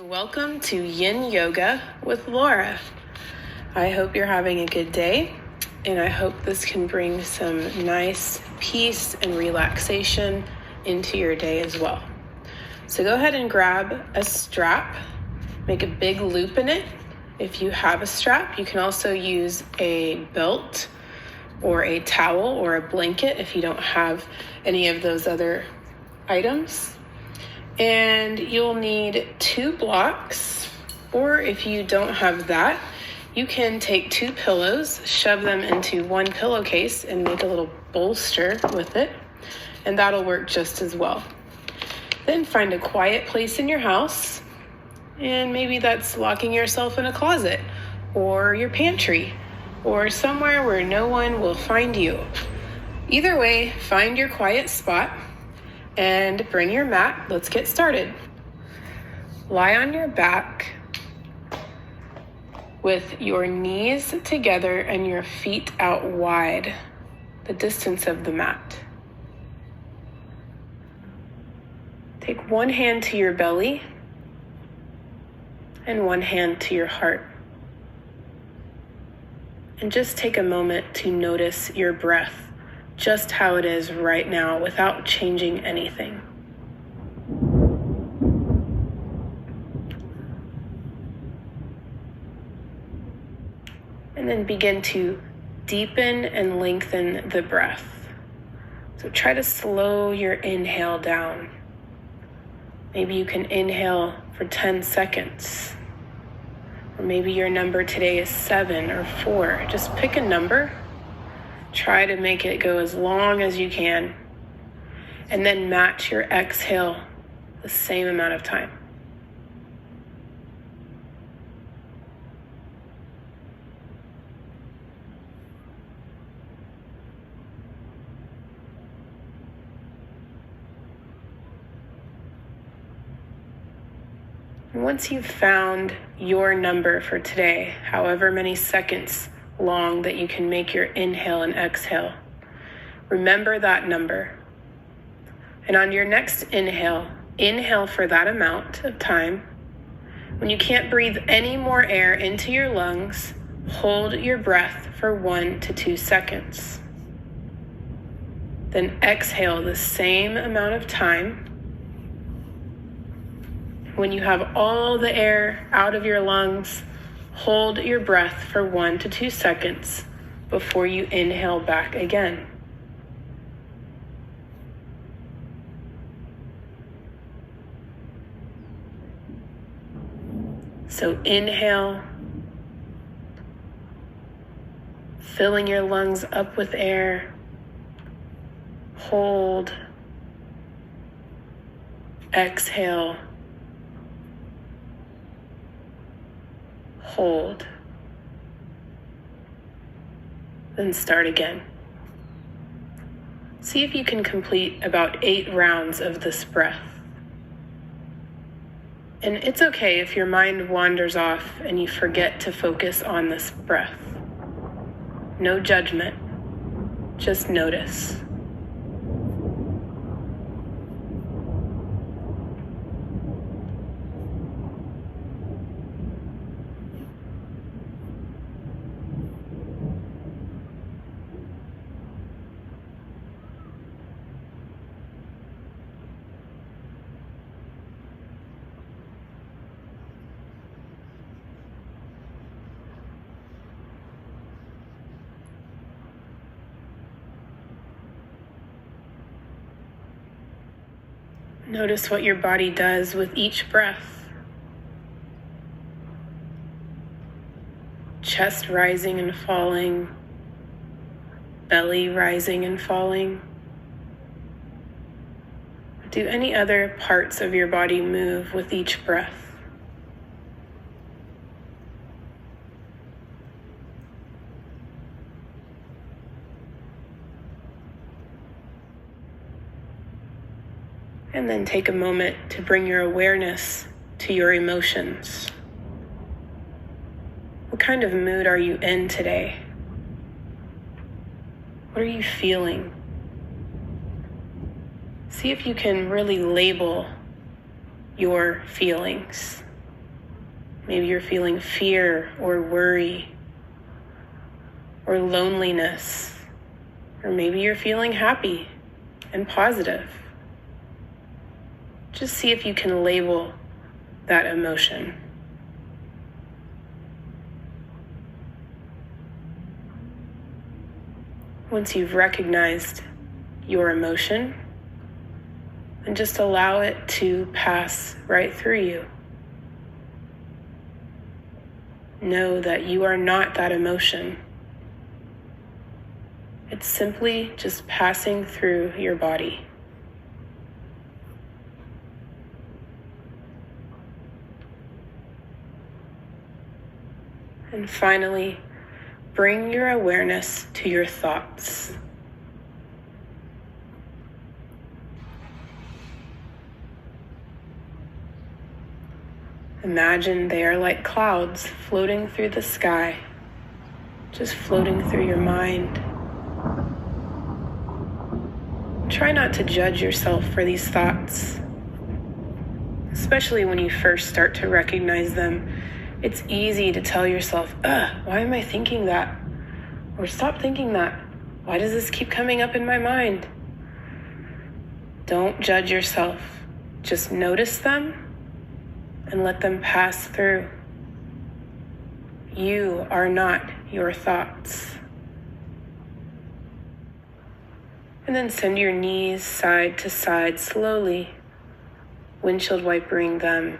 Welcome to Yin Yoga with Laura. I hope you're having a good day, and I hope this can bring some nice peace and relaxation into your day as well. So go ahead and grab a strap, make a big loop in it. If you have a strap, you can also use a belt or a towel or a blanket if you don't have any of those other items. And you'll need 2 blocks, or if you don't have that, you can take 2 pillows, shove them into one pillowcase and make a little bolster with it, and that'll work just as well. Then find a quiet place in your house, and maybe that's locking yourself in a closet or your pantry or somewhere where no one will find you. Either way, find your quiet spot and bring your mat. Let's get started. Lie on your back with your knees together and your feet out wide, the distance of the mat. Take one hand to your belly and one hand to your heart. And just take a moment to notice your breath, just how it is right now without changing anything. And then begin to deepen and lengthen the breath. So try to slow your inhale down. Maybe you can inhale for 10 seconds. Or maybe your number today is 7 or 4. Just pick a number. Try to make it go as long as you can, and then match your exhale the same amount of time. And once you've found your number for today, however many seconds long that you can make your inhale and exhale, remember that number. And on your next inhale, inhale for that amount of time. When you can't breathe any more air into your lungs, hold your breath for 1 to 2 seconds. Then exhale the same amount of time. When you have all the air out of your lungs, hold your breath for 1 to 2 seconds before you inhale back again. So inhale, filling your lungs up with air. Hold. Exhale. Hold. Then start again. See if you can complete about 8 rounds of this breath. And it's okay if your mind wanders off and you forget to focus on this breath. No judgment, just notice. Notice what your body does with each breath. Chest rising and falling, belly rising and falling. Do any other parts of your body move with each breath? And then take a moment to bring your awareness to your emotions. What kind of mood are you in today? What are you feeling? See if you can really label your feelings. Maybe you're feeling fear or worry or loneliness, or maybe you're feeling happy and positive. Just see if you can label that emotion. Once you've recognized your emotion, and just allow it to pass right through you. Know that you are not that emotion. It's simply just passing through your body. And finally, bring your awareness to your thoughts. Imagine they are like clouds floating through the sky, just floating through your mind. Try not to judge yourself for these thoughts, especially when you first start to recognize them. It's easy to tell yourself, why am I thinking that? Or stop thinking that. Why does this keep coming up in my mind? Don't judge yourself. Just notice them and let them pass through. You are not your thoughts. And then send your knees side to side slowly, windshield wipering them.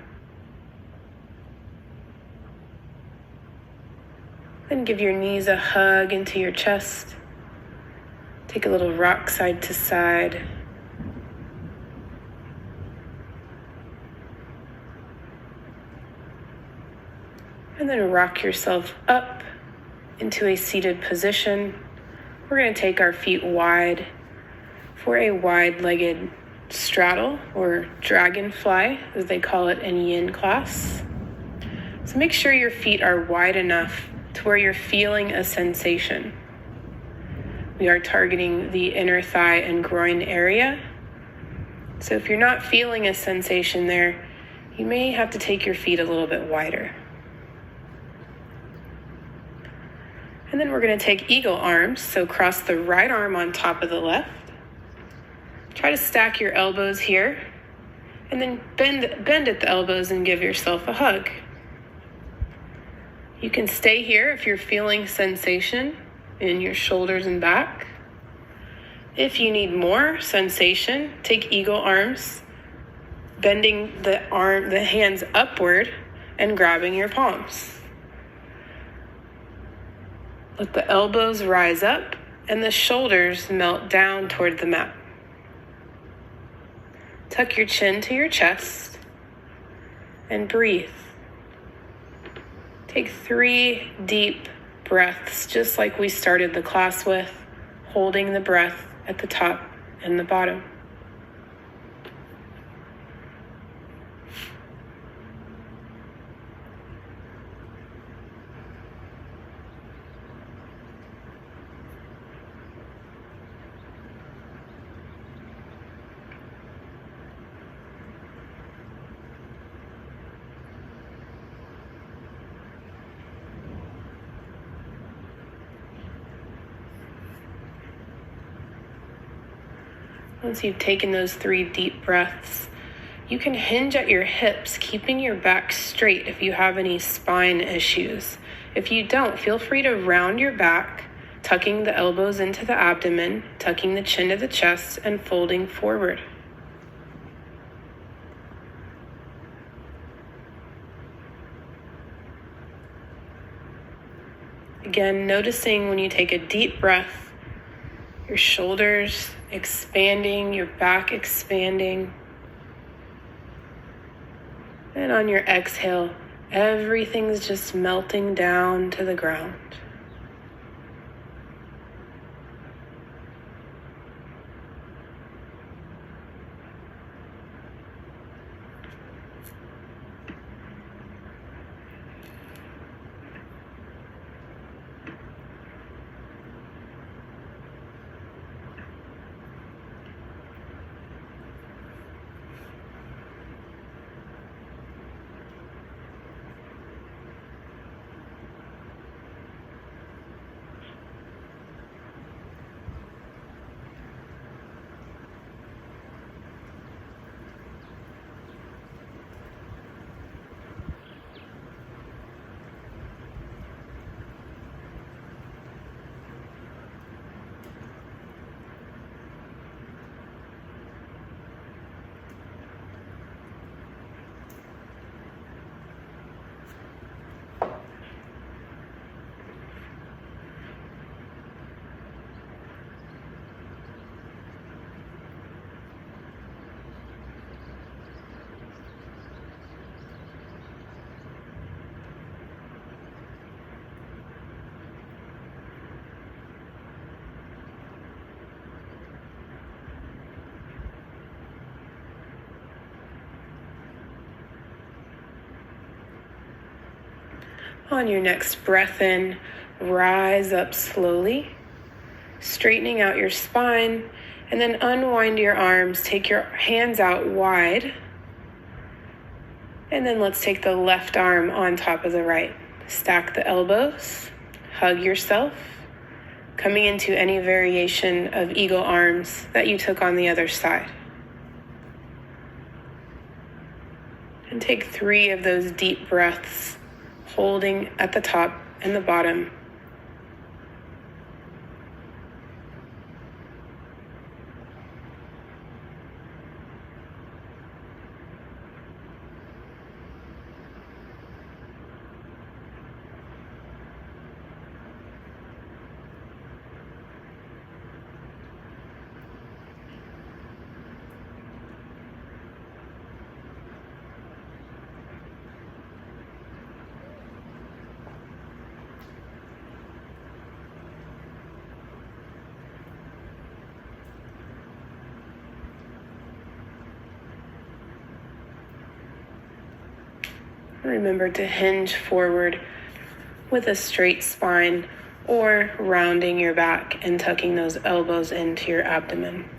Then give your knees a hug into your chest. Take a little rock side to side. And then rock yourself up into a seated position. We're going to take our feet wide for a wide-legged straddle, or dragonfly, as they call it in yin class. So make sure your feet are wide enough to where you're feeling a sensation. We are targeting the inner thigh and groin area. So if you're not feeling a sensation there, you may have to take your feet a little bit wider. And then we're going to take eagle arms, so cross the right arm on top of the left. Try to stack your elbows here, and then bend at the elbows and give yourself a hug. You can stay here if you're feeling sensation in your shoulders and back. If you need more sensation, take eagle arms, bending the hands upward and grabbing your palms. Let the elbows rise up and the shoulders melt down toward the mat. Tuck your chin to your chest and breathe. Take 3 deep breaths, just like we started the class with, holding the breath at the top and the bottom. Once you've taken those 3 deep breaths, you can hinge at your hips, keeping your back straight if you have any spine issues. If you don't, feel free to round your back, tucking the elbows into the abdomen, tucking the chin to the chest, and folding forward. Again, noticing when you take a deep breath, your shoulders expanding, your back expanding. And on your exhale, everything's just melting down to the ground. On your next breath in, rise up slowly, straightening out your spine, and then unwind your arms. Take your hands out wide, and then let's take the left arm on top of the right. Stack the elbows, hug yourself, coming into any variation of eagle arms that you took on the other side. And take 3 of those deep breaths, holding at the top and the bottom. Remember to hinge forward with a straight spine or rounding your back and tucking those elbows into your abdomen.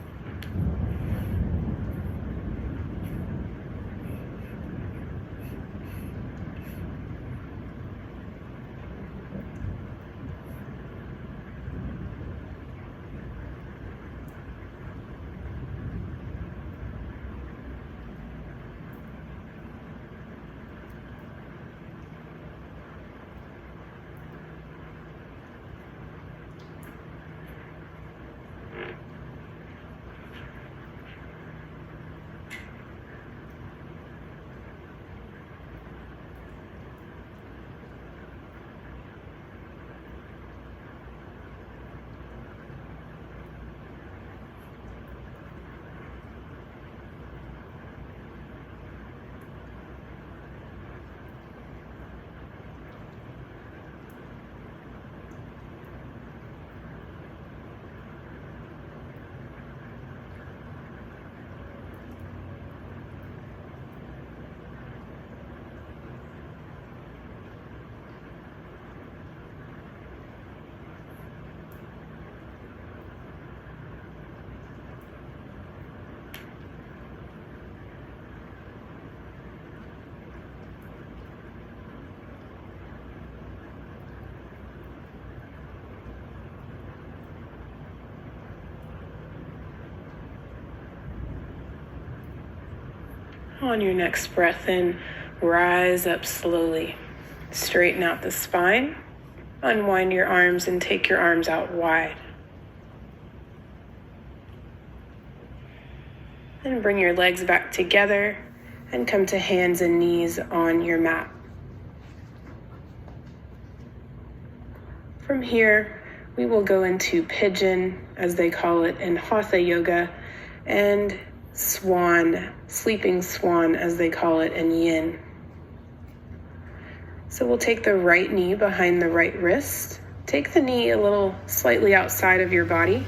On your next breath in, rise up slowly. Straighten out the spine, unwind your arms and take your arms out wide. Then bring your legs back together and come to hands and knees on your mat. From here, we will go into pigeon, as they call it in Hatha Yoga, and swan, sleeping swan, as they call it in yin. So we'll take the right knee behind the right wrist. Take the knee a little slightly outside of your body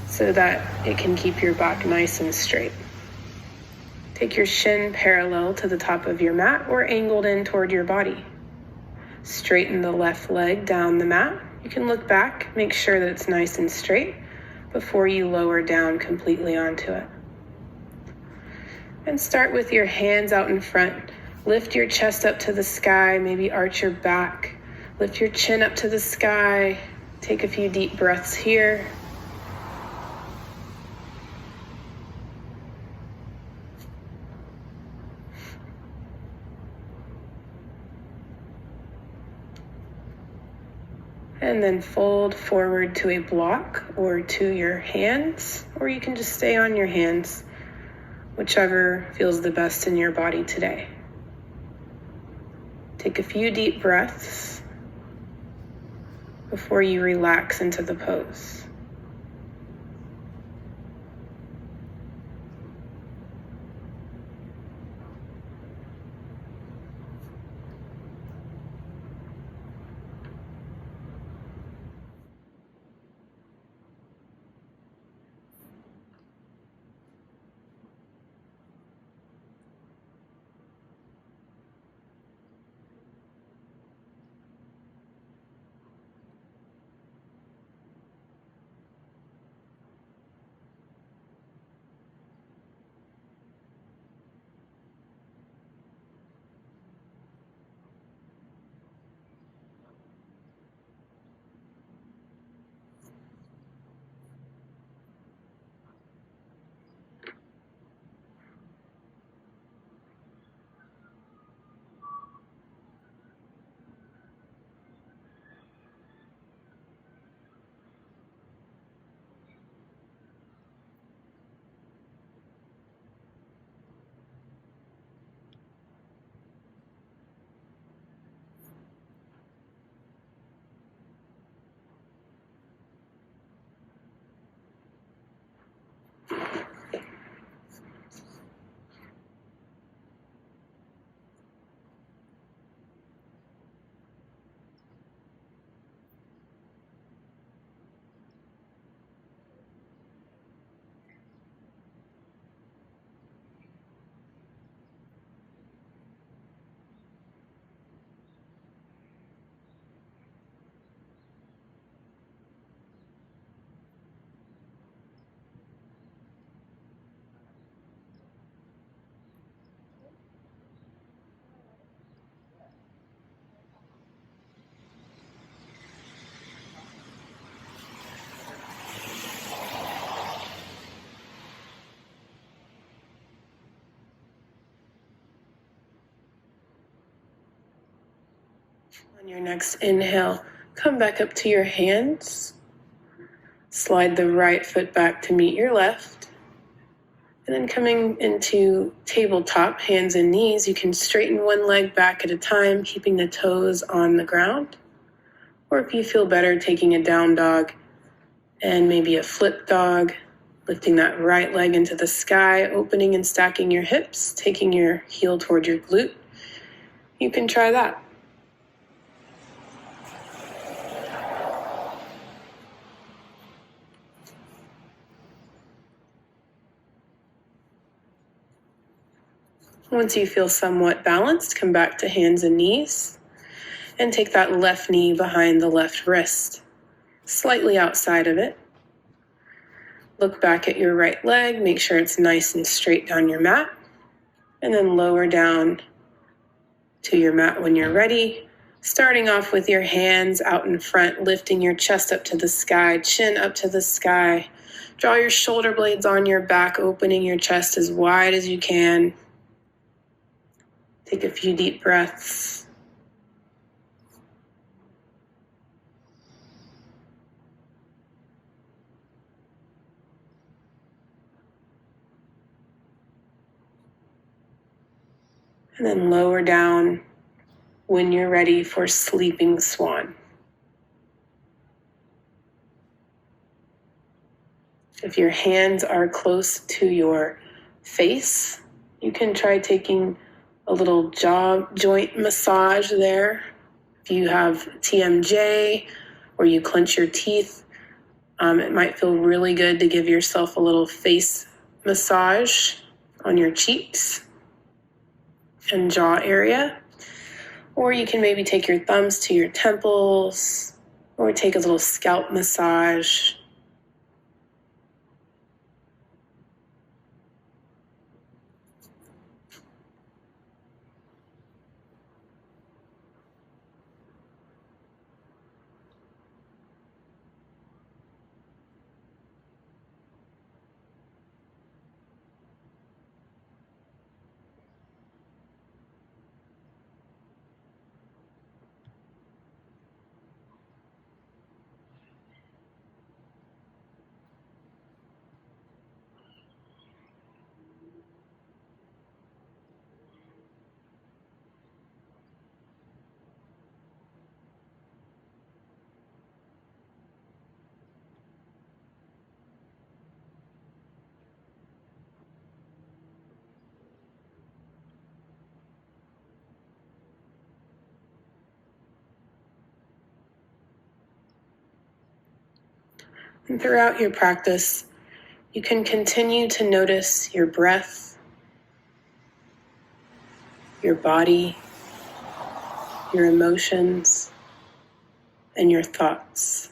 so that it can keep your back nice and straight. Take your shin parallel to the top of your mat or angled in toward your body. Straighten the left leg down the mat. You can look back, make sure that it's nice and straight before you lower down completely onto it. And start with your hands out in front. Lift your chest up to the sky, maybe arch your back. Lift your chin up to the sky. Take a few deep breaths here. And then fold forward to a block or to your hands, or you can just stay on your hands, whichever feels the best in your body today. Take a few deep breaths before you relax into the pose. On your next inhale, come back up to your hands. Slide the right foot back to meet your left. And then coming into tabletop, hands and knees, you can straighten one leg back at a time, keeping the toes on the ground. Or if you feel better, taking a down dog and maybe a flip dog, lifting that right leg into the sky, opening and stacking your hips, taking your heel toward your glute. You can try that. Once you feel somewhat balanced, come back to hands and knees and take that left knee behind the left wrist, slightly outside of it. Look back at your right leg, make sure it's nice and straight down your mat, and then lower down to your mat when you're ready. Starting off with your hands out in front, lifting your chest up to the sky, chin up to the sky. Draw your shoulder blades on your back, opening your chest as wide as you can. Take a few deep breaths. And then lower down when you're ready for sleeping swan. If your hands are close to your face, you can try taking a little jaw joint massage there. If you have TMJ or you clench your teeth, it might feel really good to give yourself a little face massage on your cheeks and jaw area. Or you can maybe take your thumbs to your temples or take a little scalp massage. And throughout your practice, you can continue to notice your breath, your body, your emotions, and your thoughts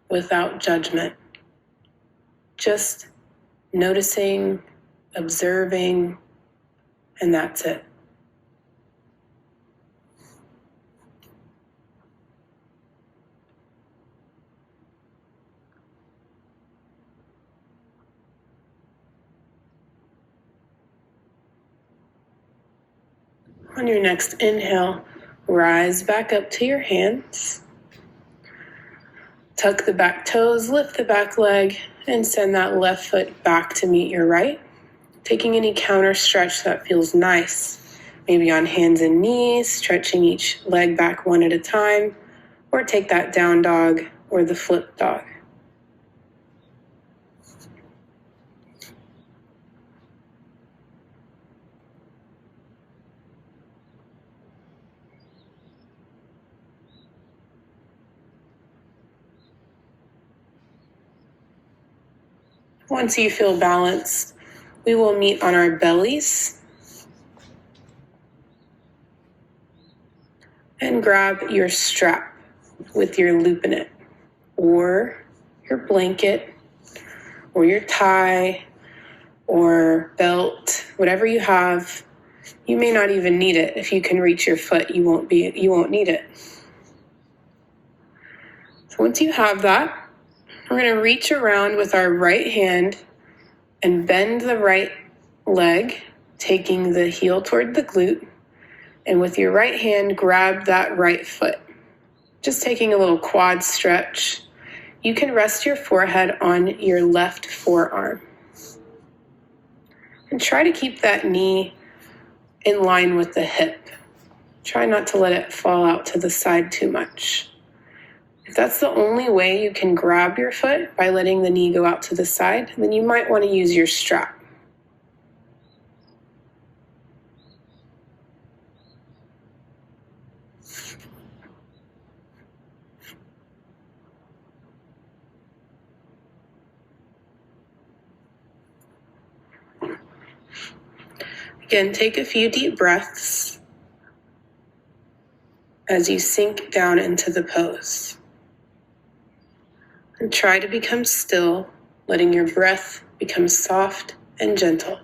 without judgment. Just noticing, observing, and that's it. On your next inhale, rise back up to your hands. Tuck the back toes, lift the back leg, and send that left foot back to meet your right. Taking any counter stretch that feels nice. Maybe on hands and knees, stretching each leg back one at a time, or take that down dog or the flip dog. Once you feel balanced, we will meet on our bellies and grab your strap with your loop in it, or your blanket, or your tie, or belt, whatever you have. You may not even need it. If you can reach your foot, you won't need it. So once you have that, we're going to reach around with our right hand and bend the right leg, taking the heel toward the glute, And with your right hand, grab that right foot. Just taking a little quad stretch. You can rest your forehead on your left forearm. And try to keep that knee in line with the hip. Try not to let it fall out to the side too much. If that's the only way you can grab your foot by letting the knee go out to the side, then you might want to use your strap. Again, take a few deep breaths as you sink down into the pose. And try to become still, letting your breath become soft and gentle.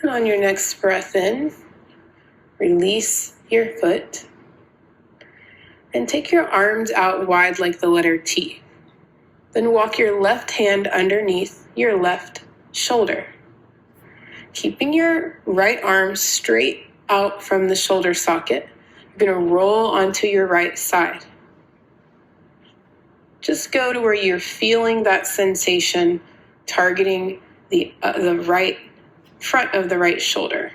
And on your next breath in, release your foot and take your arms out wide like the letter T. Then walk your left hand underneath your left shoulder, keeping your right arm straight out from the shoulder socket. You're going to roll onto your right side. Just go to where you're feeling that sensation, targeting the right front of the right shoulder.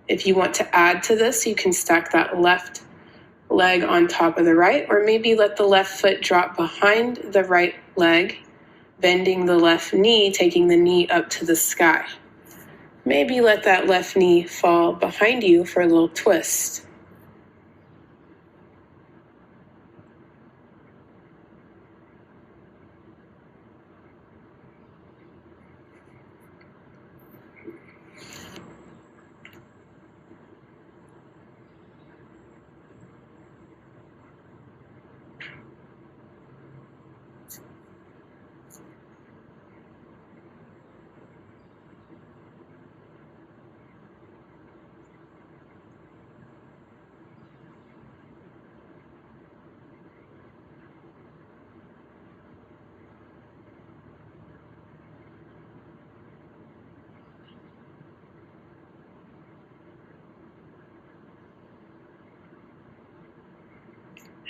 If you want to add to this, you can stack that left leg on top of the right, or maybe let the left foot drop behind the right leg, bending the left knee, taking the knee up to the sky. Maybe let that left knee fall behind you for a little twist.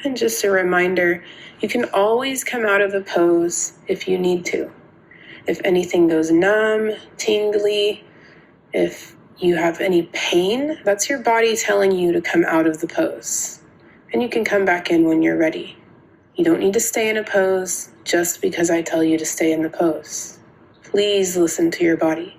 And just a reminder, you can always come out of the pose if you need to. If anything goes numb, tingly, if you have any pain, that's your body telling you to come out of the pose. And you can come back in when you're ready. You don't need to stay in a pose just because I tell you to stay in the pose. Please listen to your body.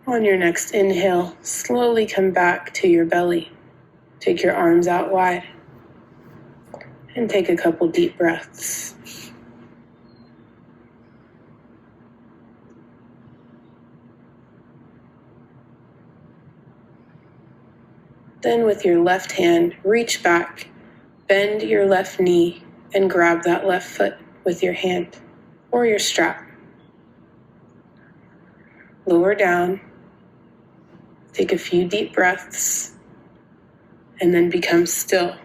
On your next inhale, slowly come back to your belly. Take your arms out wide and take a couple deep breaths. Then with your left hand, reach back, bend your left knee, and grab that left foot with your hand or your strap. Lower down, take a few deep breaths, and then become still.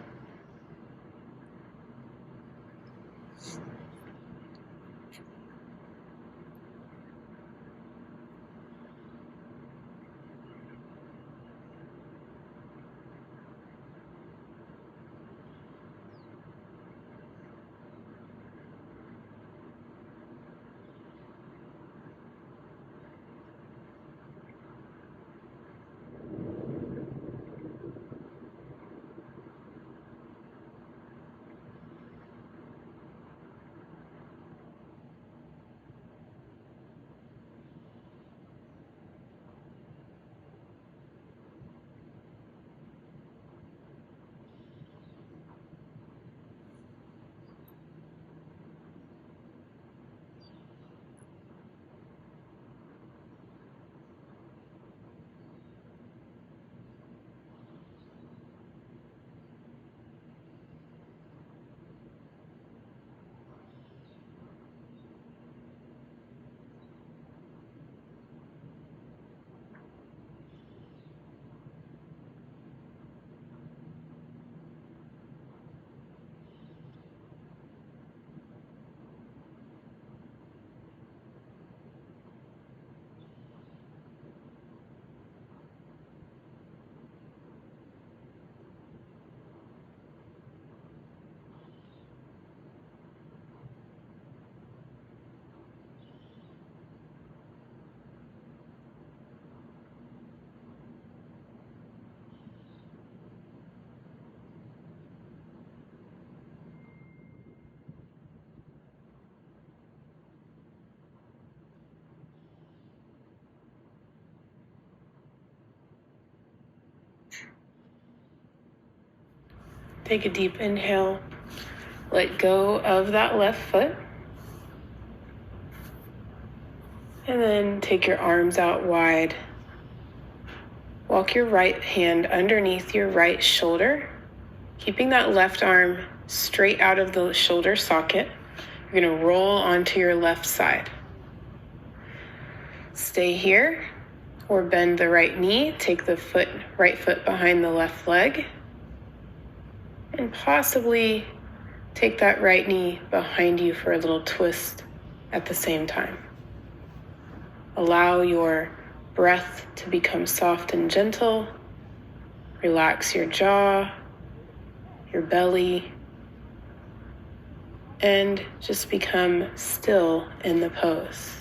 Take a deep inhale. Let go of that left foot. And then take your arms out wide. Walk your right hand underneath your right shoulder, keeping that left arm straight out of the shoulder socket. You're going to roll onto your left side. Stay here or bend the right knee. Take the right foot behind the left leg. And possibly take that right knee behind you for a little twist at the same time. Allow your breath to become soft and gentle. Relax your jaw, your belly, and just become still in the pose.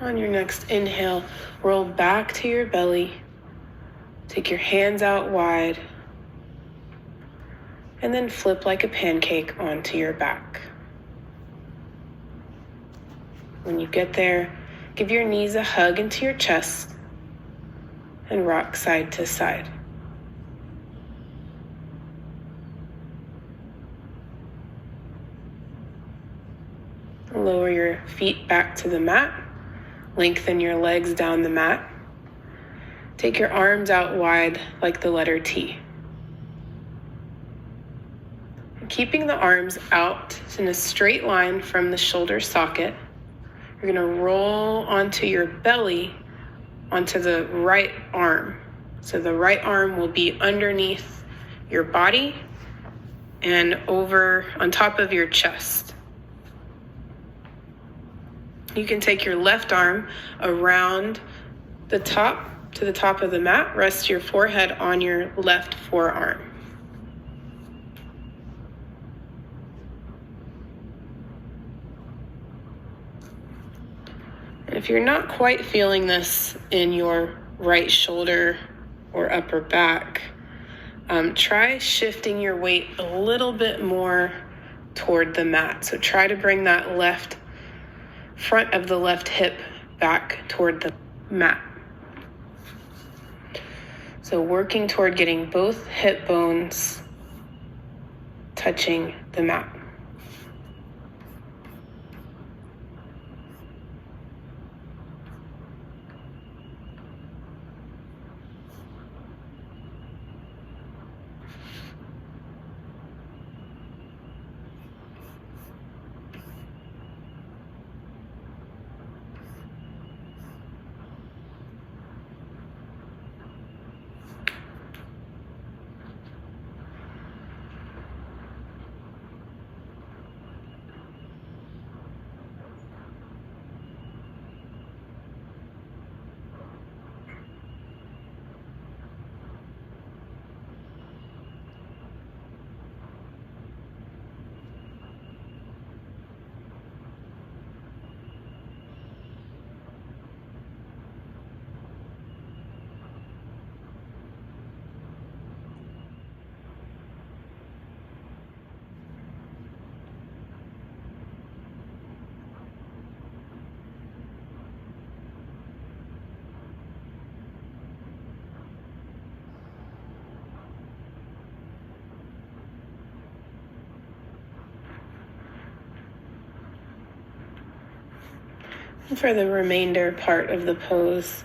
On your next inhale, roll back to your belly. Take your hands out wide. And then flip like a pancake onto your back. When you get there, give your knees a hug into your chest and rock side to side. Lower your feet back to the mat. Lengthen your legs down the mat. Take your arms out wide like the letter T. And keeping the arms out in a straight line from the shoulder socket, you're going to roll onto your belly onto the right arm. So the right arm will be underneath your body and over on top of your chest. You can take your left arm around the top to the top of the mat. Rest your forehead on your left forearm. If you're not quite feeling this in your right shoulder or upper back, try shifting your weight a little bit more toward the mat. So try to bring that left front of the left hip back toward the mat. So working toward getting both hip bones touching the mat. For the remainder part of the pose,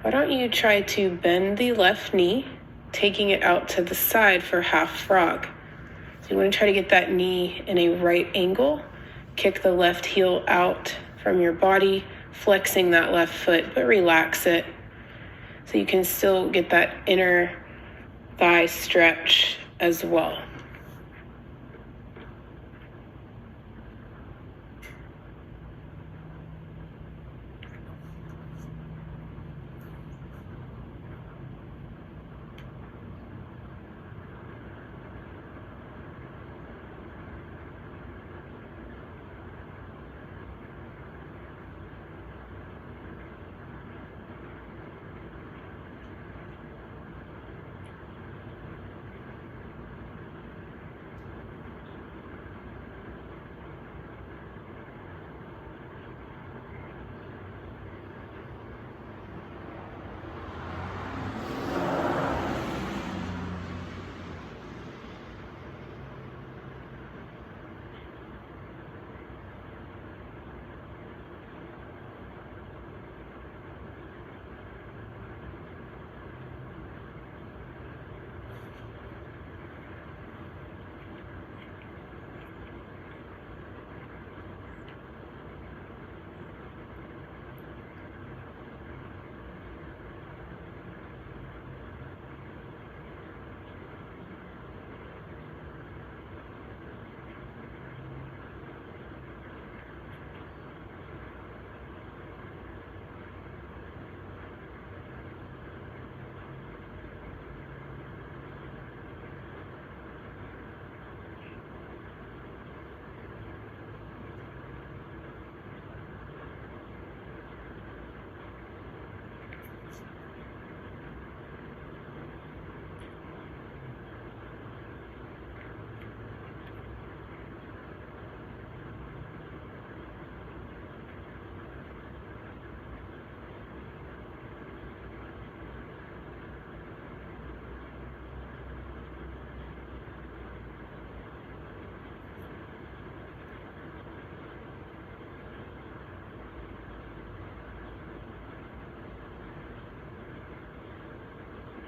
why don't you try to bend the left knee, taking it out to the side for half frog. So you want to try to get that knee in a right angle, kick the left heel out from your body, flexing that left foot, but relax it so you can still get that inner thigh stretch as well.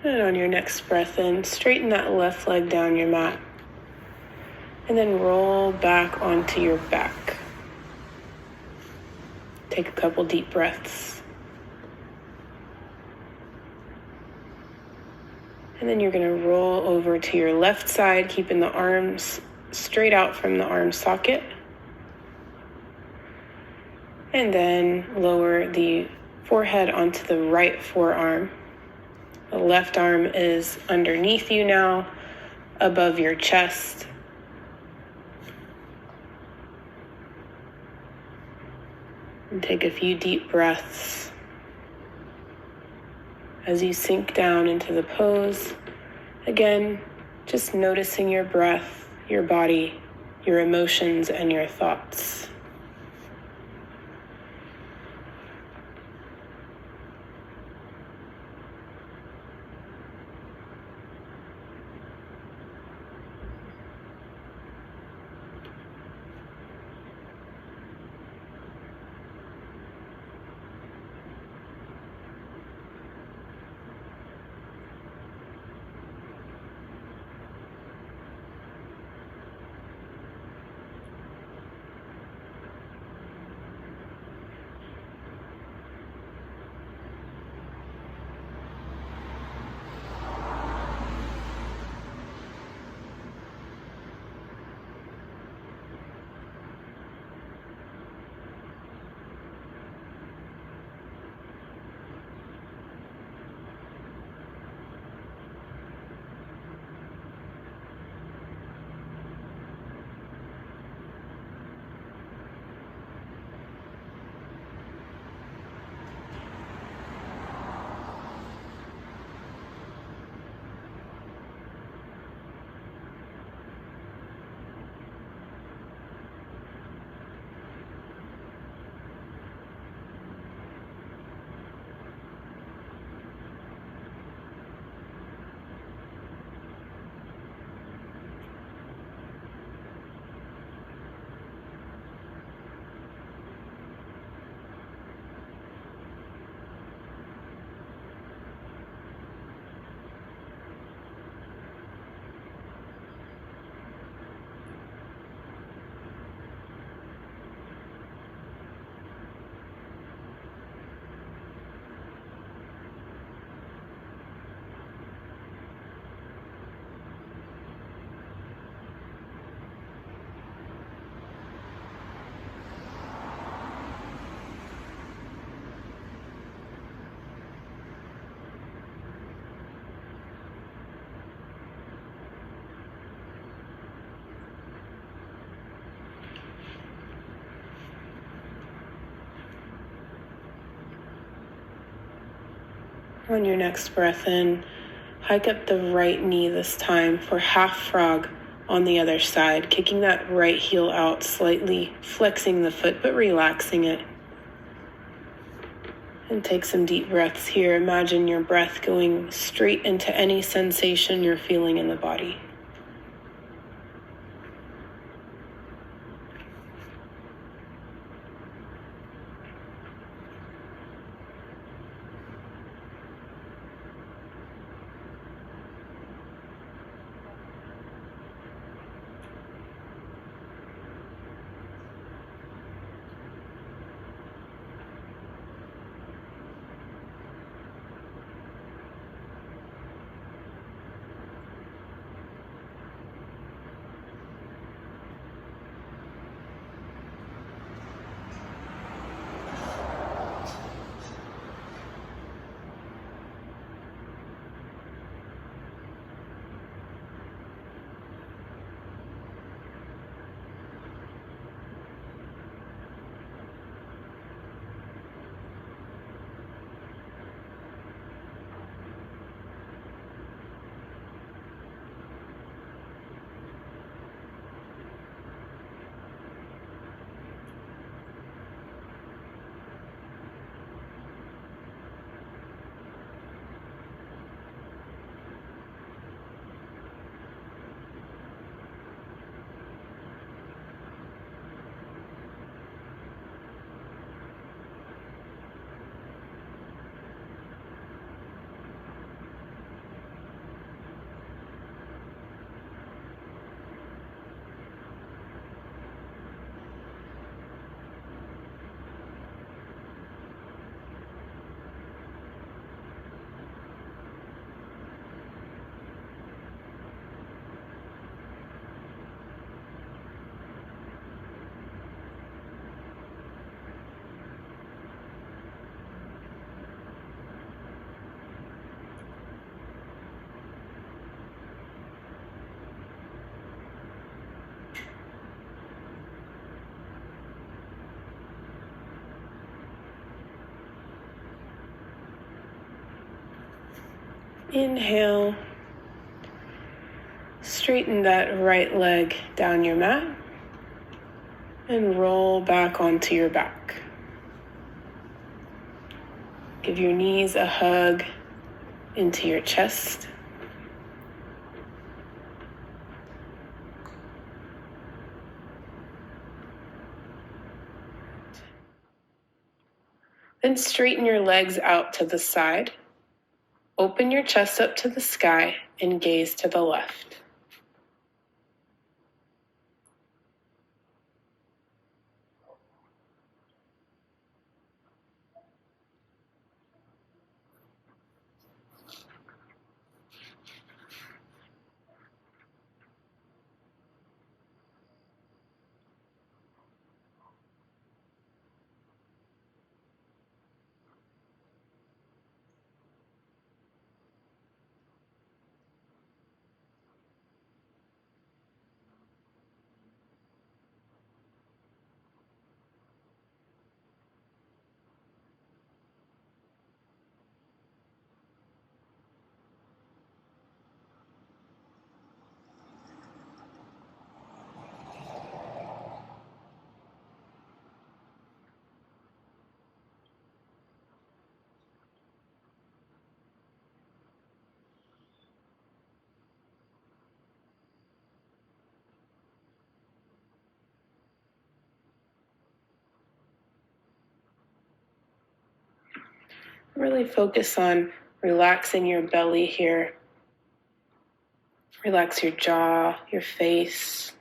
And on your next breath in, straighten that left leg down your mat. And then roll back onto your back. Take a couple deep breaths. And then you're going to roll over to your left side, keeping the arms straight out from the arm socket. And then lower the forehead onto the right forearm. The left arm is underneath you now, above your chest. And take a few deep breaths as you sink down into the pose. Again, just noticing your breath, your body, your emotions, and your thoughts. On your next breath in, hike up the right knee this time for half frog on the other side, kicking that right heel out slightly, flexing the foot but relaxing it. And take some deep breaths here. Imagine your breath going straight into any sensation you're feeling in the body. Inhale. Straighten that right leg down your mat and roll back onto your back. Give your knees a hug into your chest. Then straighten your legs out to the side. Open your chest up to the sky and gaze to the left. Really focus on relaxing your belly here. Relax your jaw, your face.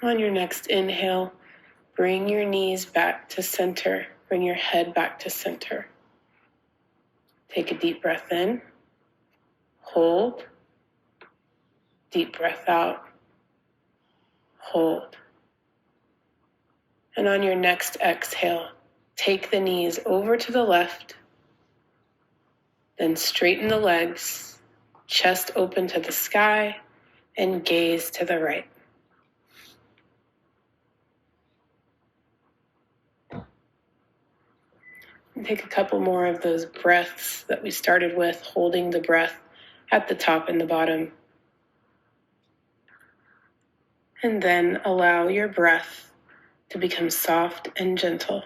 On your next inhale, bring your knees back to center. Bring your head back to center. Take a deep breath in. Hold. Deep breath out. Hold. And on your next exhale, take the knees over to the left. Then straighten the legs, chest open to the sky, and gaze to the right. And take a couple more of those breaths that we started with, holding the breath at the top and the bottom. And then allow your breath to become soft and gentle.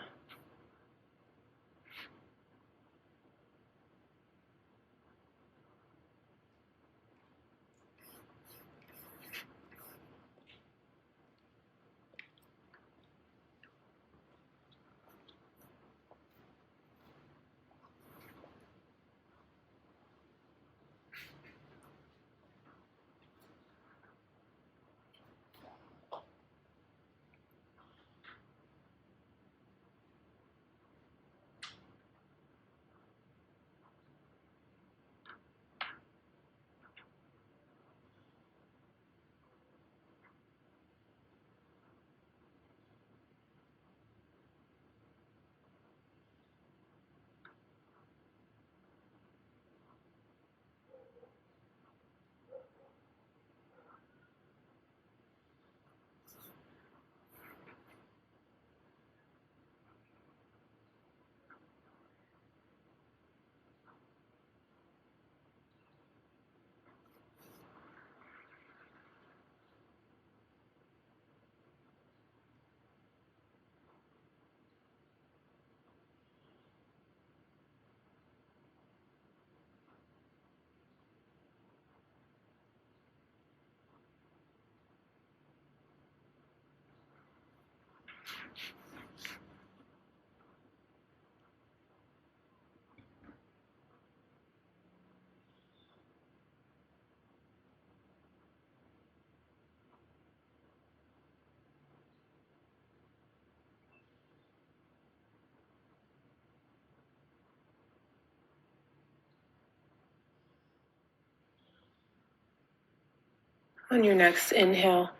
On your next inhale,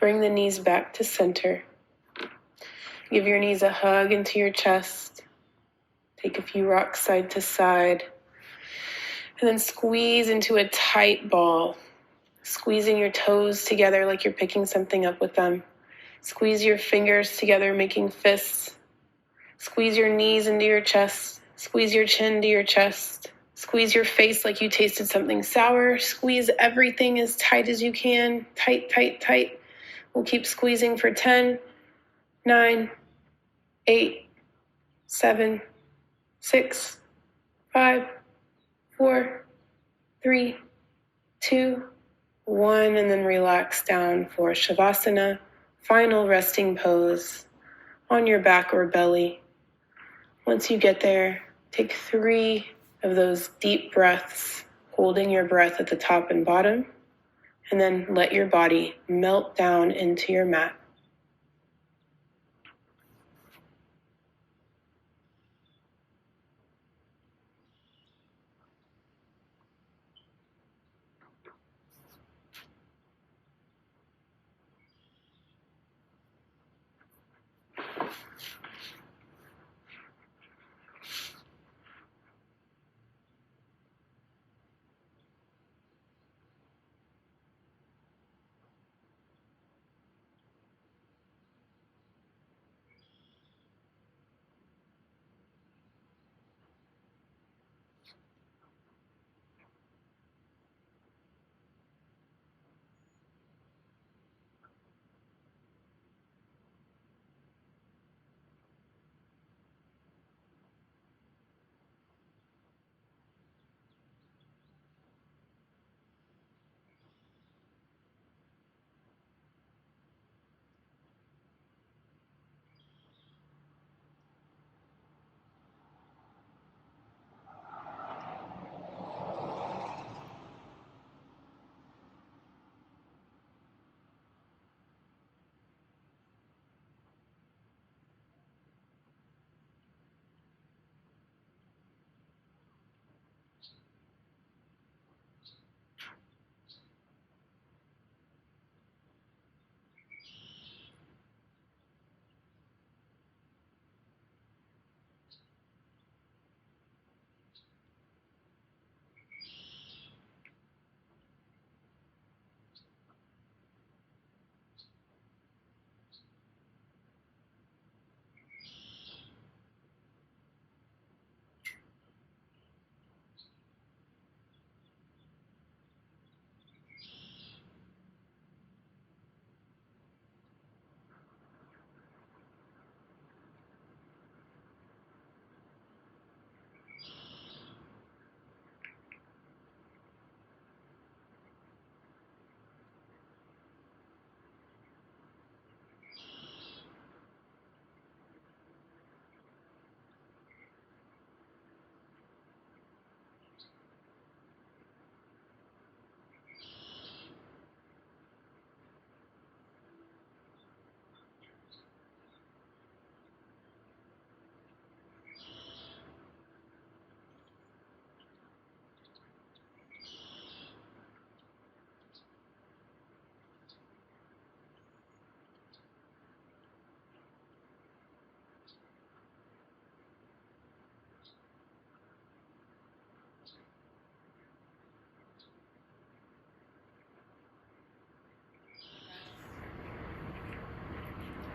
bring the knees back to center. Give your knees a hug into your chest. Take a few rocks side to side. And then squeeze into a tight ball, squeezing your toes together like you're picking something up with them. Squeeze your fingers together, making fists. Squeeze your knees into your chest. Squeeze your chin to your chest. Squeeze your face like you tasted something sour. Squeeze everything as tight as you can. Tight, tight, tight. We'll keep squeezing for 10, 9, 8, 7, 6, 5, 4, 3, 2, 1, and then relax down for Shavasana, final resting pose on your back or belly. Once you get there, take 3 of those deep breaths, holding your breath at the top and bottom, and then let your body melt down into your mat.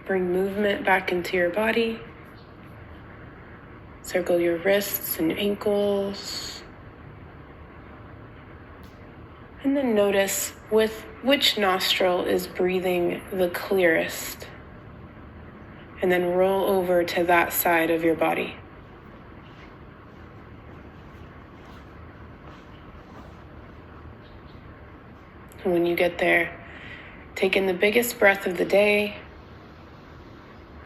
Bring movement back into your body. Circle your wrists and ankles. And then notice with which nostril is breathing the clearest. And then roll over to that side of your body. And when you get there, take in the biggest breath of the day.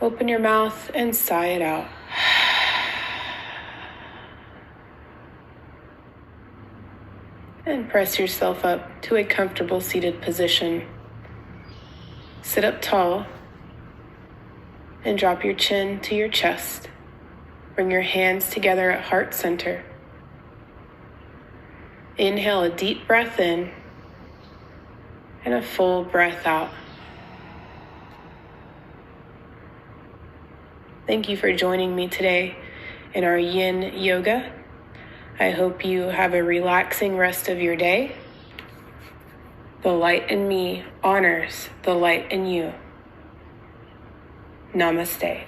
Open your mouth and sigh it out. And press yourself up to a comfortable seated position. Sit up tall and drop your chin to your chest. Bring your hands together at heart center. Inhale a deep breath in. and a full breath out. Thank you for joining me today in our yin yoga. I hope you have a relaxing rest of your day. The light in me honors the light in you. Namaste.